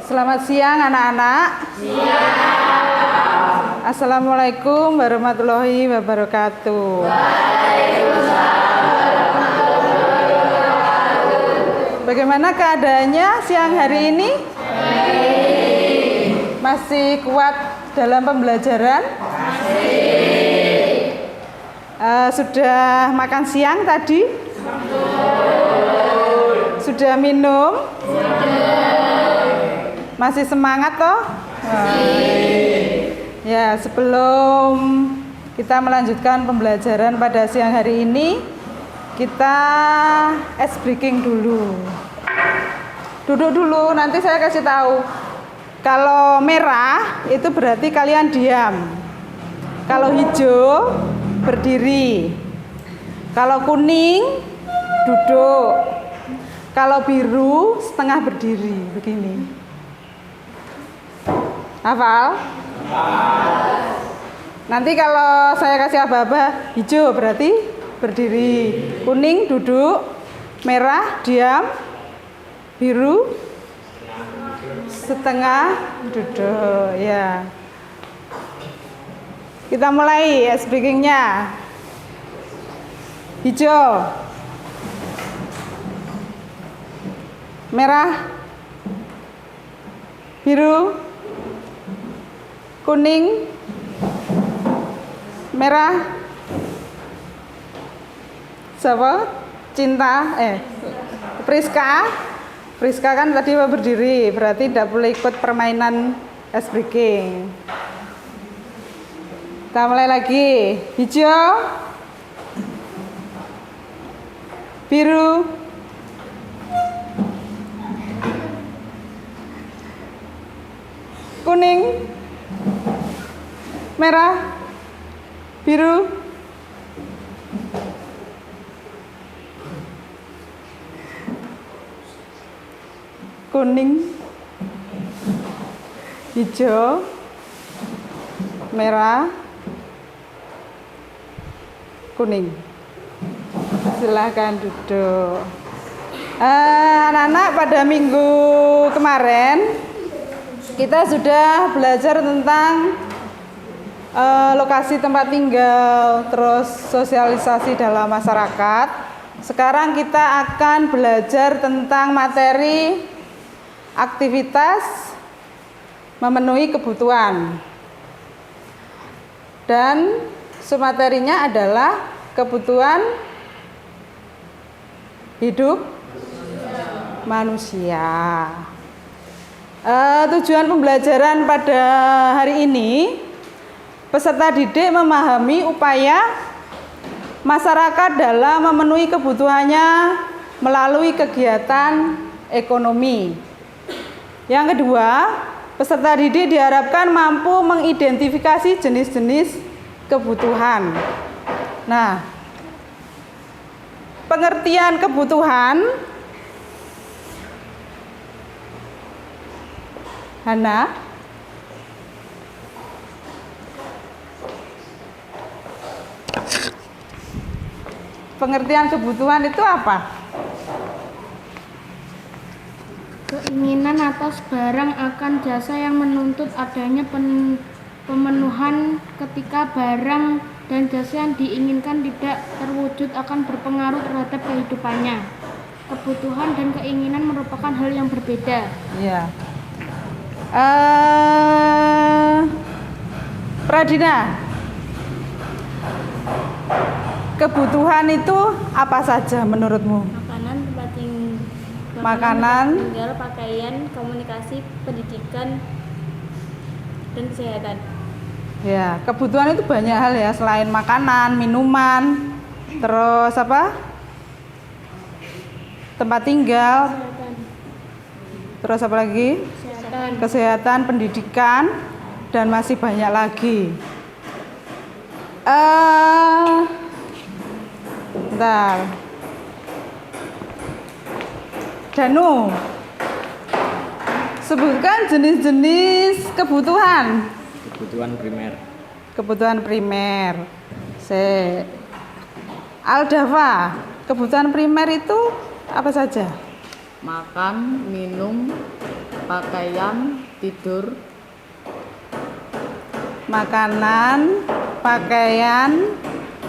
Selamat siang anak-anak. Assalamualaikum warahmatullahi wabarakatuh. Bagaimana keadaannya siang hari ini? Masih kuat dalam pembelajaran? Sudah makan siang tadi? Sudah minum? Masih semangat toh? Ya, sebelum kita melanjutkan pembelajaran pada siang hari ini, kita ice breaking dulu. Duduk dulu, nanti saya kasih tahu. Kalau merah itu berarti kalian diam. Kalau hijau berdiri. Kalau kuning duduk. Kalau biru setengah berdiri begini. Hafal? Nanti kalau saya kasih aba-aba, hijau berarti berdiri, kuning duduk, merah diam, biru setengah duduk. Ya. Kita mulai ice breaking-nya. Hijau, merah, biru, kuning, merah, siapa? Cinta, Priska kan tadi berdiri, berarti tidak boleh ikut permainan ice breaking. Kita mulai lagi. Hijau, biru, kuning, merah, biru, kuning, hijau, merah, kuning. Silahkan duduk. Anak-anak, pada minggu kemarin kita sudah belajar tentang lokasi tempat tinggal, terus sosialisasi dalam masyarakat. Sekarang kita akan belajar tentang materi aktivitas memenuhi kebutuhan. Dan submaterinya adalah kebutuhan hidup manusia. Tujuan pembelajaran pada hari ini, peserta didik memahami upaya masyarakat dalam memenuhi kebutuhannya melalui kegiatan ekonomi. Yang kedua, peserta didik diharapkan mampu mengidentifikasi jenis-jenis kebutuhan. Nah, pengertian kebutuhan, Hana, pengertian kebutuhan itu apa? Keinginan atas barang akan jasa yang menuntut adanya pemenuhan ketika barang dan jasa yang diinginkan tidak terwujud akan berpengaruh terhadap kehidupannya. Kebutuhan dan keinginan merupakan hal yang berbeda. Ya. Pradina, kebutuhan itu apa saja menurutmu? Makanan, Makanan, tempat tinggal, pakaian, komunikasi, pendidikan, dan kesehatan. ya, kebutuhan itu banyak hal ya, selain makanan, minuman, terus apa? Tempat tinggal, terus apa lagi? Kesehatan, pendidikan, dan masih banyak lagi. Bentar. Danu, sebutkan jenis-jenis kebutuhan. Kebutuhan primer. Kebutuhan primer. Aldafa, kebutuhan primer itu apa saja? Makan, minum, pakaian, tidur, makanan, pakaian,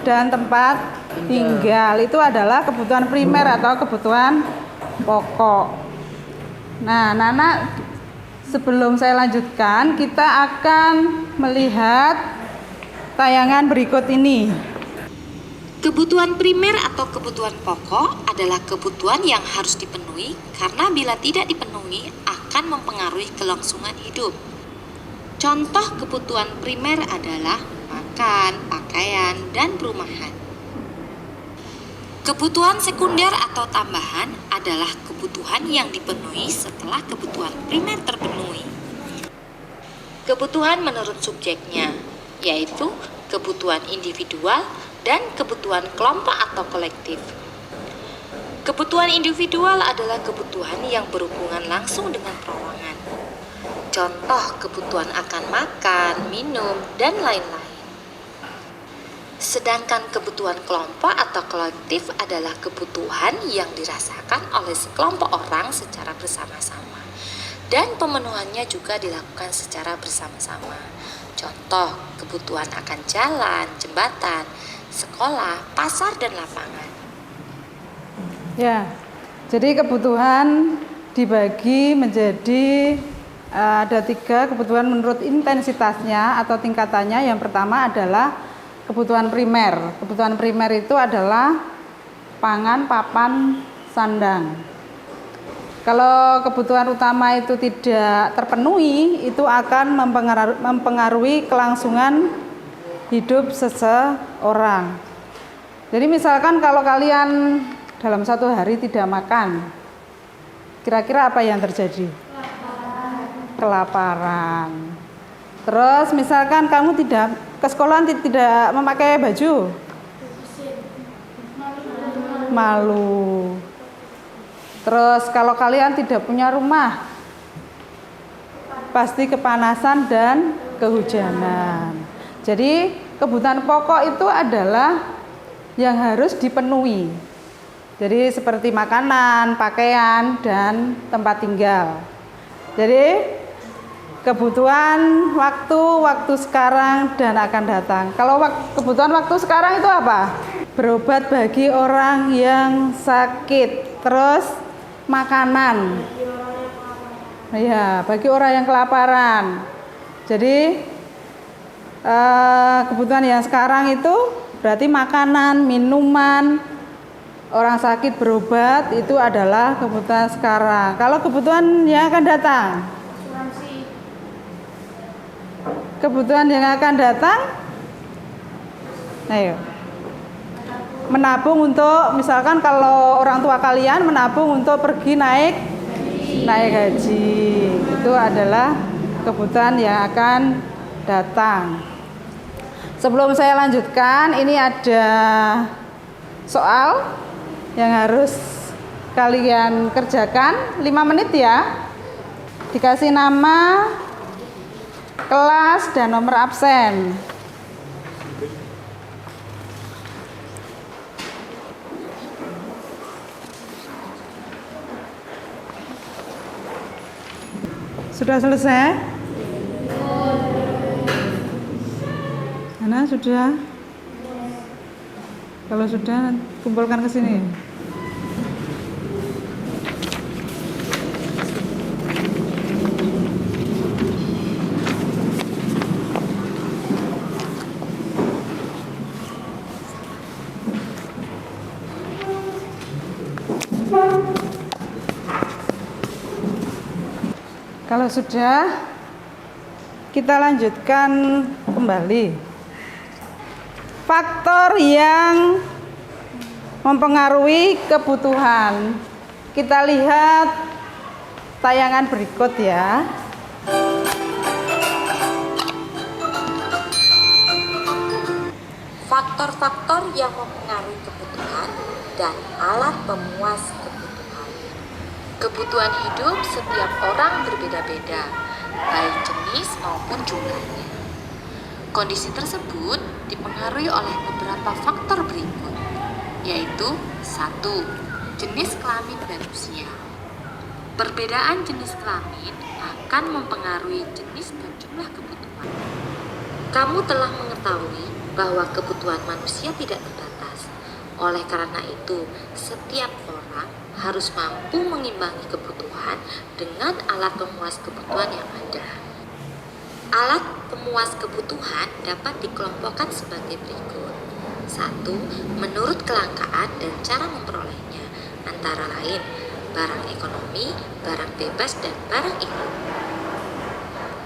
dan tempat tinggal. Itu adalah kebutuhan primer atau kebutuhan pokok. Nah, anak-anak, sebelum saya lanjutkan, kita akan melihat tayangan berikut ini. Kebutuhan primer atau kebutuhan pokok adalah kebutuhan yang harus dipenuhi karena bila tidak dipenuhi akan mempengaruhi kelangsungan hidup. Contoh kebutuhan primer adalah makan, pakaian, dan perumahan. Kebutuhan sekunder atau tambahan adalah kebutuhan yang dipenuhi setelah kebutuhan primer terpenuhi. Kebutuhan menurut subjeknya, yaitu kebutuhan individual dan kebutuhan kelompok atau kolektif. Kebutuhan individual adalah kebutuhan yang berhubungan langsung dengan perorangan. Contoh kebutuhan akan makan, minum, dan lain-lain. Sedangkan kebutuhan kelompok atau kolektif adalah kebutuhan yang dirasakan oleh sekelompok orang secara bersama-sama. Dan pemenuhannya juga dilakukan secara bersama-sama. Contoh kebutuhan akan jalan, jembatan, sekolah, pasar, dan lapangan. Ya, jadi kebutuhan dibagi menjadi ada 3 kebutuhan menurut intensitasnya atau tingkatannya. Yang pertama adalah kebutuhan primer. Kebutuhan primer itu adalah pangan, papan, sandang. Kalau kebutuhan utama itu tidak terpenuhi, itu akan mempengaruhi kelangsungan hidup seseorang. Jadi misalkan kalau kalian dalam satu hari tidak makan, kira-kira apa yang terjadi? Kelaparan. Terus misalkan kamu tidak ke sekolah, tidak memakai baju, malu. Terus kalau kalian tidak punya rumah, pasti kepanasan dan kehujanan. Jadi kebutuhan pokok itu adalah yang harus dipenuhi. Jadi seperti makanan, pakaian, dan tempat tinggal. Jadi kebutuhan waktu sekarang dan akan datang. Kalau kebutuhan waktu sekarang itu apa? Berobat bagi orang yang sakit. Terus makanan. Ya, bagi orang yang kelaparan. Jadi kebutuhan yang sekarang itu berarti makanan, minuman, orang sakit berobat, itu adalah kebutuhan sekarang. Kalau kebutuhan yang akan datang, kebutuhan yang akan datang, ayo, menabung untuk, misalkan kalau orang tua kalian menabung untuk pergi naik haji, itu adalah kebutuhan yang akan datang. Sebelum saya lanjutkan, ini ada soal yang harus kalian kerjakan 5 menit ya. Dikasih nama, kelas, dan nomor absen. Sudah selesai? Mana sudah? Kalau sudah, kumpulkan ke sini. Kalau sudah, kita lanjutkan kembali. Faktor yang mempengaruhi kebutuhan. Kita lihat tayangan berikut ya. Faktor-faktor yang mempengaruhi kebutuhan dan alat pemuas kebutuhan. Kebutuhan hidup setiap orang berbeda-beda, baik jenis maupun jumlahnya. Kondisi tersebut dipengaruhi oleh beberapa faktor berikut, yaitu 1. Jenis kelamin dan usia. Perbedaan jenis kelamin akan mempengaruhi jenis dan jumlah kebutuhan. Kamu telah mengetahui bahwa kebutuhan manusia tidak terbatas. Oleh karena itu, setiap orang harus mampu mengimbangi kebutuhan dengan alat pemuas kebutuhan yang ada. Alat pemuas kebutuhan dapat dikelompokkan sebagai berikut. 1. Menurut kelangkaan dan cara memperolehnya, antara lain barang ekonomi, barang bebas, dan barang ikut.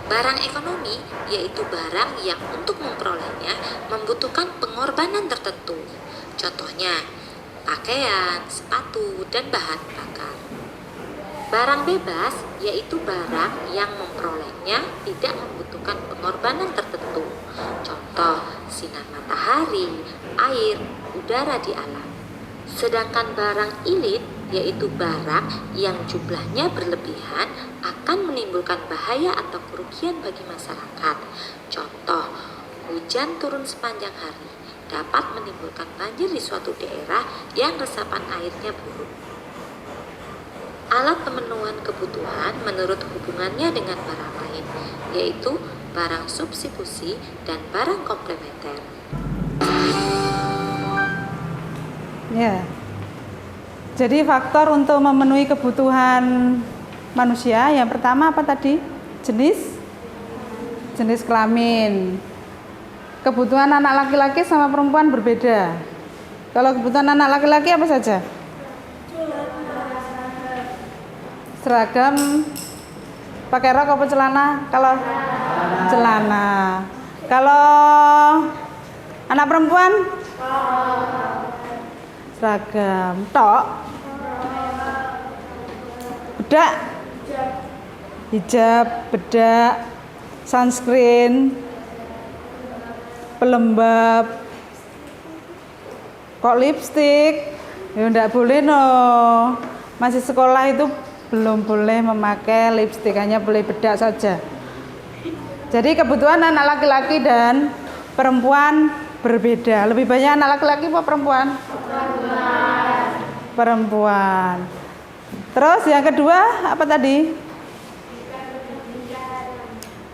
Barang ekonomi yaitu barang yang untuk memperolehnya membutuhkan pengorbanan tertentu. Contohnya, pakaian, sepatu, dan bahan bakar. Barang bebas yaitu barang yang memperolehnya tidak membutuhkan pengorbanan tertentu. Contoh, sinar matahari, air, udara di alam. Sedangkan barang ilit yaitu barang yang jumlahnya berlebihan akan menimbulkan bahaya atau kerugian bagi masyarakat. Contoh, hujan turun sepanjang hari dapat menimbulkan banjir di suatu daerah yang resapan airnya buruk. Alat pemenuhan kebutuhan menurut hubungannya dengan barang lain, yaitu barang substitusi dan barang komplementer. Ya. Jadi faktor untuk memenuhi kebutuhan manusia yang pertama apa tadi? Jenis kelamin. Kebutuhan anak laki-laki sama perempuan berbeda. Kalau kebutuhan anak laki-laki apa saja? Seragam, pakai rok apa celana? Kalau celana. Kalau anak perempuan? Seragam. Tok. Bedak. Hijab, bedak, sunscreen, pelembab. Kok lipstik? Ya enggak boleh no. Masih sekolah itu belum boleh memakai lipstik, hanya boleh bedak saja. Jadi kebutuhan anak laki-laki dan perempuan berbeda. Lebih banyak anak laki-laki apa perempuan? Perempuan. Terus yang kedua apa tadi?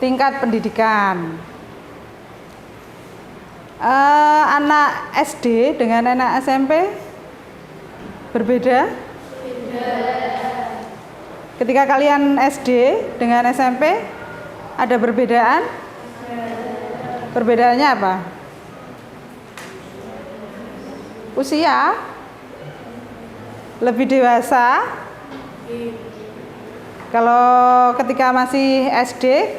Tingkat pendidikan. Anak SD dengan anak SMP berbeda? Ketika kalian SD dengan SMP ada perbedaan? Perbedaannya apa? Usia? Lebih dewasa? Kalau ketika masih SD,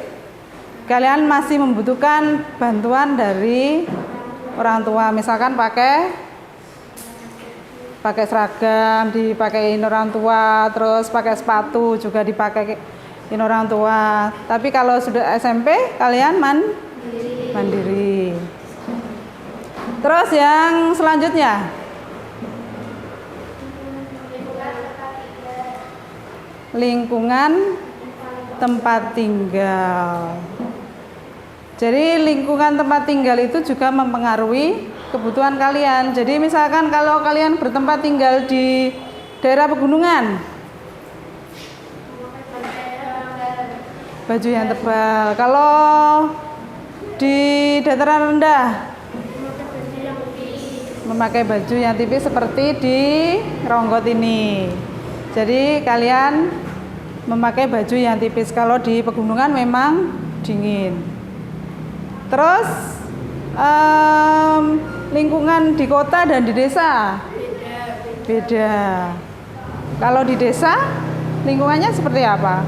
kalian masih membutuhkan bantuan dari orang tua, misalkan pakai seragam dipakein orang tua, terus pakai sepatu juga dipakein orang tua. Tapi kalau sudah SMP kalian mandiri. Terus yang selanjutnya, lingkungan tempat tinggal. Jadi lingkungan tempat tinggal itu juga mempengaruhi kebutuhan kalian. Jadi misalkan kalau kalian bertempat tinggal di daerah pegunungan, baju yang tebal. Kalau di dataran rendah, memakai baju yang tipis seperti di Ronggot ini. Jadi kalian memakai baju yang tipis. Kalau di pegunungan memang dingin. Terus lingkungan di kota dan di desa beda. Kalau di desa lingkungannya seperti apa?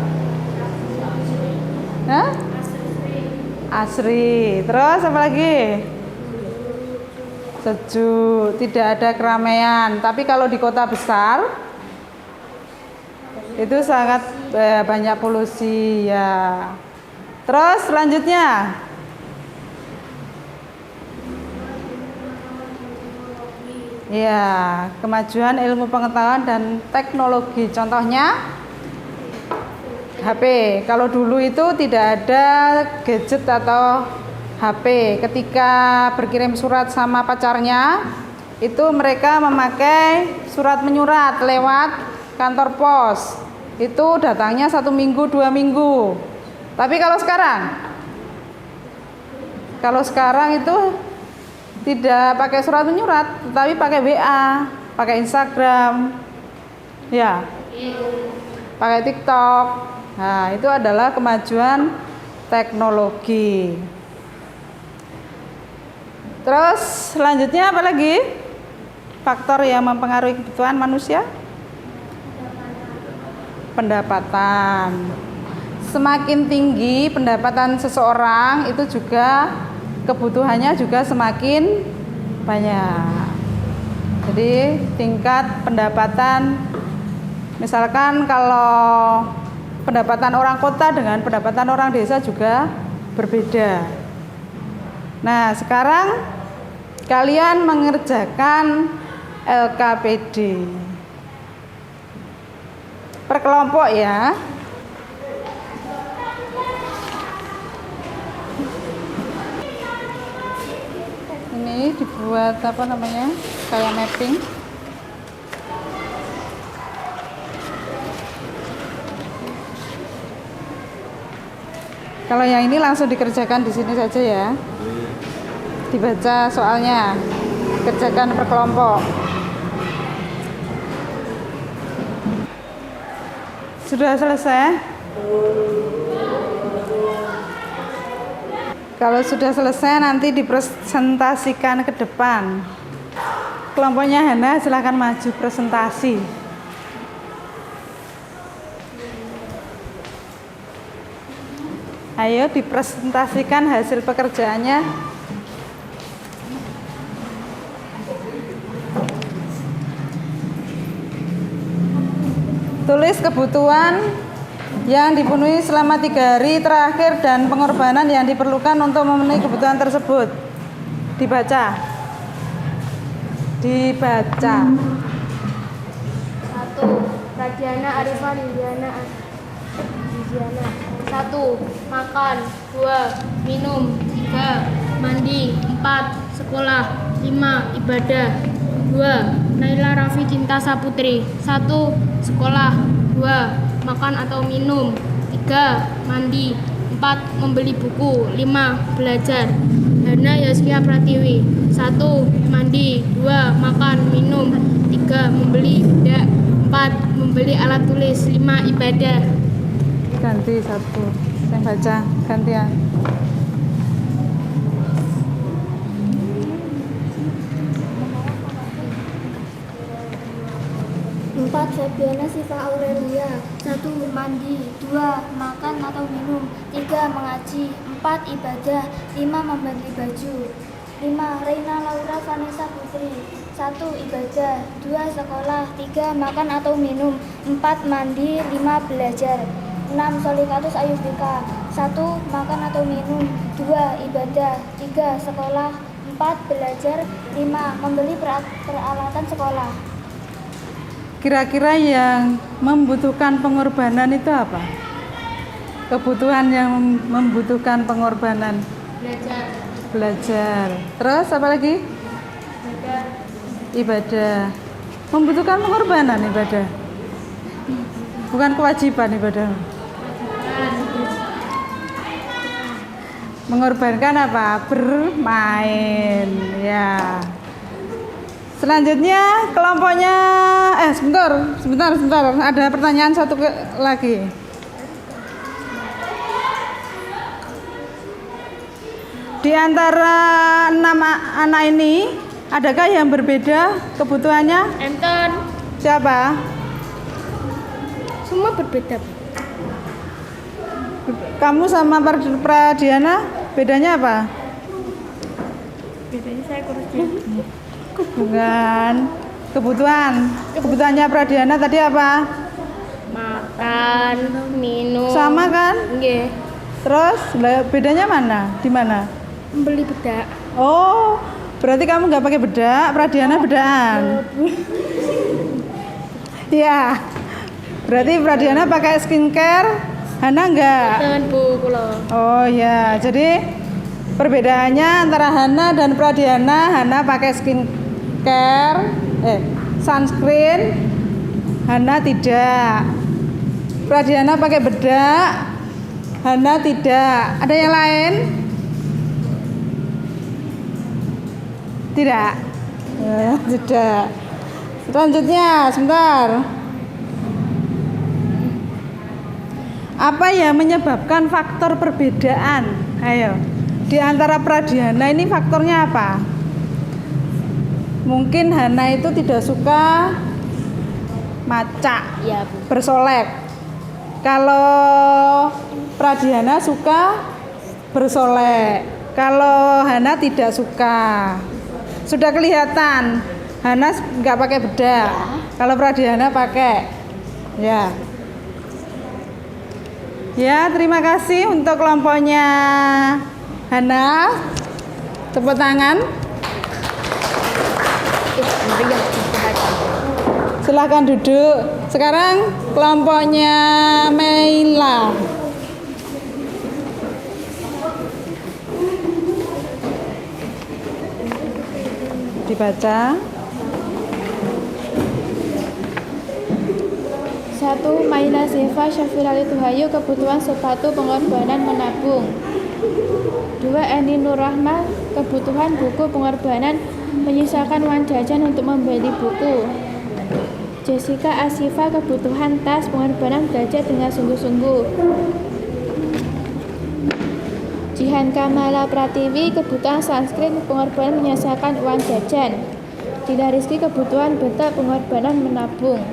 Asri. Terus apa lagi? Sejuk, tidak ada keramaian. Tapi kalau di kota besar itu sangat banyak polusi ya. Terus selanjutnya, ya, kemajuan ilmu pengetahuan dan teknologi. Contohnya HP. Kalau dulu itu tidak ada gadget atau HP. Ketika berkirim surat sama pacarnya, itu mereka memakai surat menyurat lewat kantor pos. itu datangnya 1 minggu 2 minggu. Tapi kalau sekarang itu tidak pakai surat menyurat, tetapi pakai WA, pakai Instagram, ya, pakai TikTok. Nah, itu adalah kemajuan teknologi. Terus selanjutnya apa lagi? Faktor yang mempengaruhi kebutuhan manusia? Pendapatan. Semakin tinggi pendapatan seseorang, itu juga kebutuhannya juga semakin banyak. Jadi tingkat pendapatan, misalkan kalau pendapatan orang kota dengan pendapatan orang desa juga berbeda. Nah, sekarang kalian mengerjakan LKPD per kelompok ya. Ini dibuat apa namanya, kayak mapping. Kalau yang ini langsung dikerjakan di sini saja ya, dibaca soalnya, kerjakan per kelompok. Sudah selesai? Kalau sudah selesai nanti dipresentasikan ke depan. Kelompoknya Hana silahkan maju presentasi. Ayo dipresentasikan hasil pekerjaannya. Tulis kebutuhan yang dipenuhi selama 3 hari terakhir dan pengorbanan yang diperlukan untuk memenuhi kebutuhan tersebut. Dibaca. 1. Radiana Arifah Liliana. 1. Makan. 2. Minum. 3. Mandi. 4. Sekolah. 5. Ibadah. 2. Naila Raffi Cinta Saputri. 1. Sekolah. 2. Makan atau minum. 3. Mandi. 4. Membeli buku. 5. Belajar. Hana Yaskia Pratiwi. 1. Mandi. 2. Makan, minum. 3. Membeli benda. 4. Membeli alat tulis. 5. Ibadah. Ganti satu. Saya baca gantian. 4. Febiana Siva Aurelia. 1. Mandi. 2. Makan atau minum. 3. Mengaji. 4. Ibadah. 5. Membeli baju. 5. Reina Laura Vanessa Putri. 1. Ibadah. 2. Sekolah. 3. Makan atau minum. 4. Mandi. 5. Belajar. 6. Solikatus Ayubika. 1. Makan atau minum. 2. Ibadah. 3. Sekolah. 4. Belajar. 5. Membeli peralatan sekolah. Kira-kira yang membutuhkan pengorbanan itu apa? Kebutuhan yang membutuhkan pengorbanan. Belajar. Terus apa lagi? Ibadah. Membutuhkan pengorbanan ibadah. Bukan kewajiban ibadah. Mengorbankan apa? Bermain. Ya. Selanjutnya kelompoknya sebentar. Ada pertanyaan satu lagi. Di antara 6 anak ini, adakah yang berbeda kebutuhannya? Enten. Siapa? Semua berbeda. Kamu sama Pradiana bedanya apa? Bedanya saya kurus dia. Bukan. Kebutuhannya Pradiana tadi apa? Makan, minum. Sama kan? Nggih. Terus bedanya mana? Di mana? Beli bedak. Oh, berarti kamu nggak pakai bedak, Pradiana bedaan. Iya. Berarti Pradiana pakai skincare, Hana enggak? Ten Bu kula. Oh ya, jadi perbedaannya antara Hana dan Pradiana, Hana pakai sunscreen, Hana tidak. Pradhyana pakai bedak, Hana tidak. Ada yang lain? Tidak. Tidak. Selanjutnya, sebentar. Apa yang menyebabkan faktor perbedaan? Ayo. Di antara Pradhyana ini faktornya apa? Mungkin Hana itu tidak suka maca, Ya, Bu. bersolek. Kalau Pradhyana suka bersolek. Kalau Hana tidak suka. Sudah kelihatan. Hana nggak pakai bedak. Kalau Pradhyana pakai. Ya. Ya, terima kasih untuk kelompoknya Hana. Tepuk tangan. Silahkan duduk. Sekarang kelompoknya Meila. Dibaca. 1. Maila Sifa Syafirali Tuhayu, kebutuhan sepatu pengorbanan menabung. 2. Eni Nurrahmah, kebutuhan buku pengorbanan menyisakan uang jajan untuk membeli buku. Jessica Asifa, kebutuhan tas pengorbanan belajar dengan sungguh-sungguh. Jihan Kamala Pratiwi, kebutuhan sanskrit pengorbanan menyisakan uang jajan. Dila Rizky, kebutuhan betak pengorbanan menabung.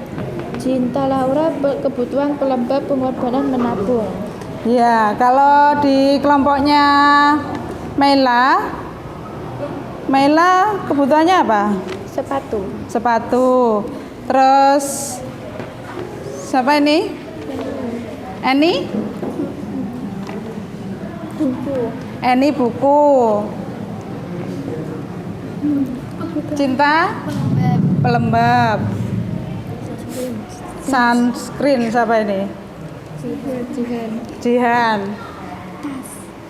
Cinta Laura, kebutuhan pelembab pengorbanan menabung. Ya, kalau di kelompoknya Meila kebutuhannya apa? Sepatu. Sepatu. Terus siapa ini? Eni? Buku. Eni buku. Cinta? Pelembab. Sunscreen siapa ini? Jihan.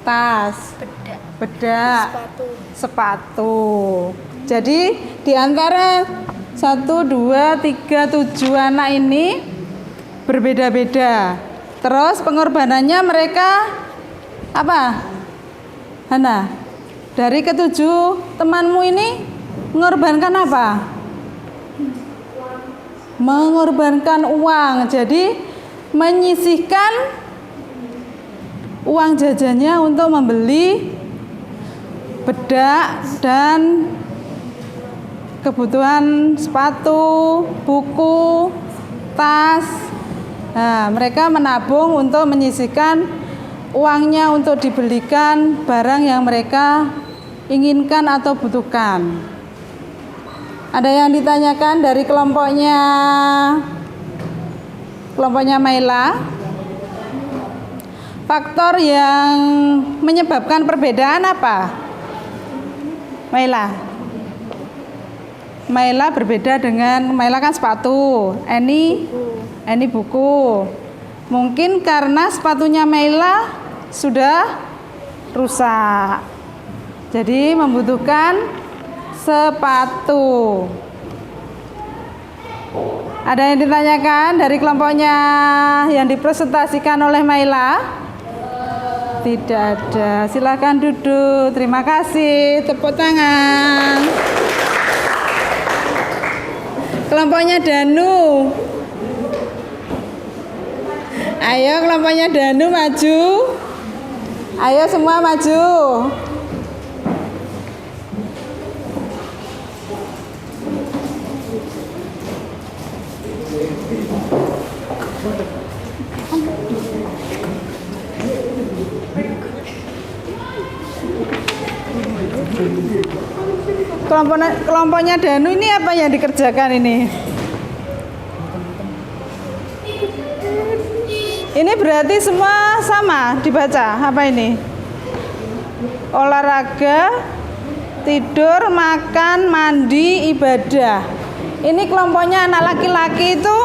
Tas. Bedak. Sepatu. Jadi di antara 1, 2, 3, 7 anak ini berbeda-beda. Terus pengorbanannya mereka apa? Hana, dari ketujuh temanmu ini mengorbankan apa? Mengorbankan uang. Jadi menyisihkan uang jajannya untuk membeli bedak dan kebutuhan sepatu, buku, tas. Nah, mereka menabung untuk menyisihkan uangnya untuk dibelikan barang yang mereka inginkan atau butuhkan. Ada yang ditanyakan dari kelompoknya Maila? Faktor yang menyebabkan perbedaan apa? Maila berbeda dengan Maila kan sepatu, Eni buku. Mungkin karena sepatunya Maila sudah rusak, jadi membutuhkan sepatu. Ada yang ditanyakan dari kelompoknya yang dipresentasikan oleh Maila? Tidak ada. Silakan duduk. Terima kasih. Tepuk tangan. Kelompoknya Danu. Ayo kelompoknya Danu maju. Ayo semua maju. Kelompoknya Danu ini apa yang dikerjakan ini? Ini berarti semua sama dibaca. Apa ini? Olahraga, tidur, makan, mandi, ibadah. Ini kelompoknya anak laki-laki itu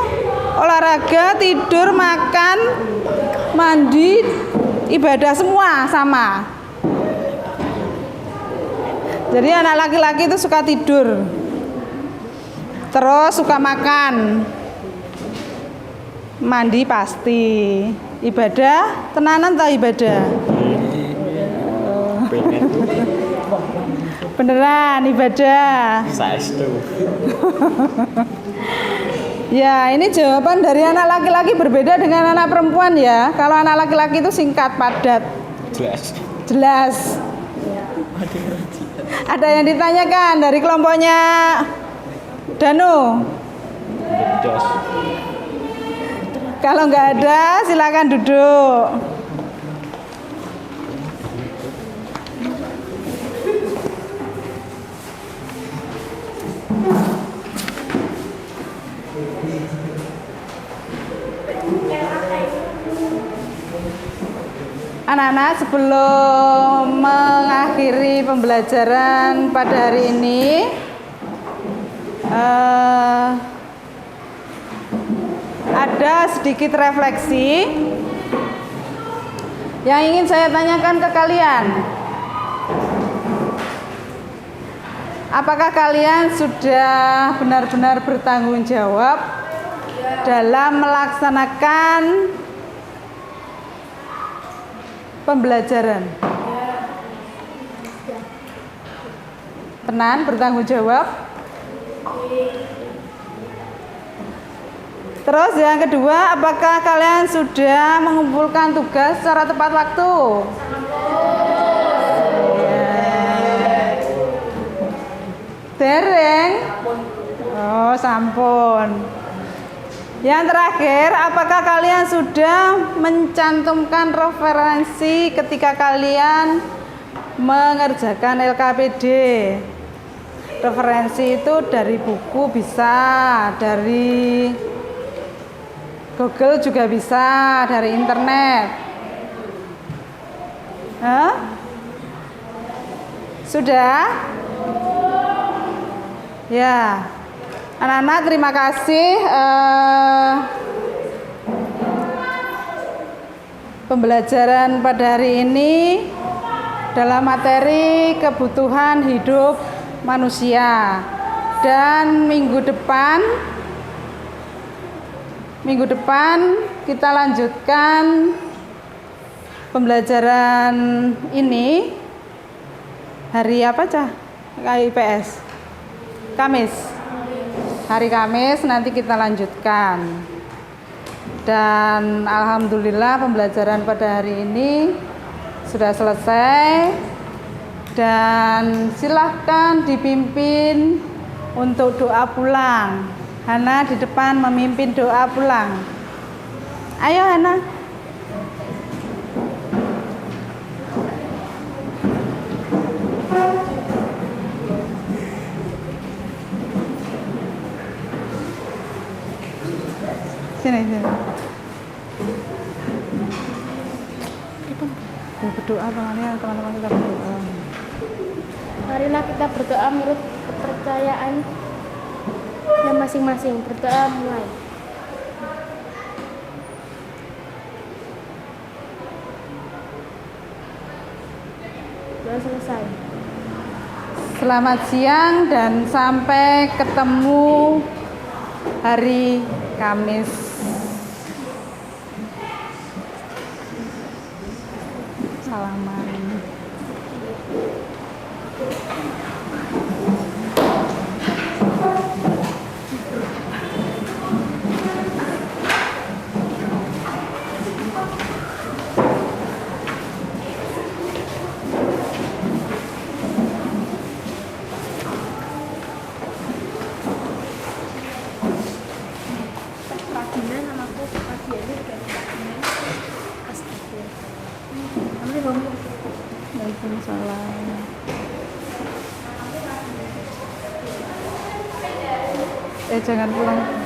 olahraga, tidur, makan, mandi, ibadah semua sama. Jadi anak laki-laki itu suka tidur, terus suka makan, Mandi pasti. Ibadah tenanan atau ibadah? Beneran ibadah. Saestu. Ya, ini jawaban dari anak laki-laki berbeda dengan anak perempuan ya. Kalau anak laki-laki itu singkat, padat. Jelas. Ada yang ditanyakan dari kelompoknya Danu? Kalau nggak ada, silakan duduk. Anak-anak, sebelum mengakhiri pembelajaran pada hari ini, ada sedikit refleksi yang ingin saya tanyakan ke kalian. Apakah kalian sudah benar-benar bertanggung jawab dalam melaksanakan pembelajaran? Tenan bertanggung jawab? Terus yang kedua, apakah kalian sudah mengumpulkan tugas secara tepat waktu? Dereng? Oh, sampun. Yang terakhir, apakah kalian sudah mencantumkan referensi ketika kalian mengerjakan LKPD? Referensi itu dari buku bisa, dari Google juga bisa, dari internet. Sudah? Ya. Anak-anak, terima kasih. Pembelajaran pada hari ini dalam materi kebutuhan hidup manusia. Dan minggu depan kita lanjutkan pembelajaran ini hari apa, Cah? IPS. Kamis. Hari Kamis nanti kita lanjutkan. Dan alhamdulillah pembelajaran pada hari ini sudah selesai. Dan silahkan dipimpin untuk doa pulang. Hana di depan memimpin doa pulang. Ayo Hana. Sini. Berdoa teman-teman kita berdoa. Marilah kita berdoa menurut kepercayaan yang masing-masing. Berdoa mulai. Doa selesai. Selamat siang dan sampai ketemu hari Kamis. Salaman. Waalaikumsalam. Jangan pulang.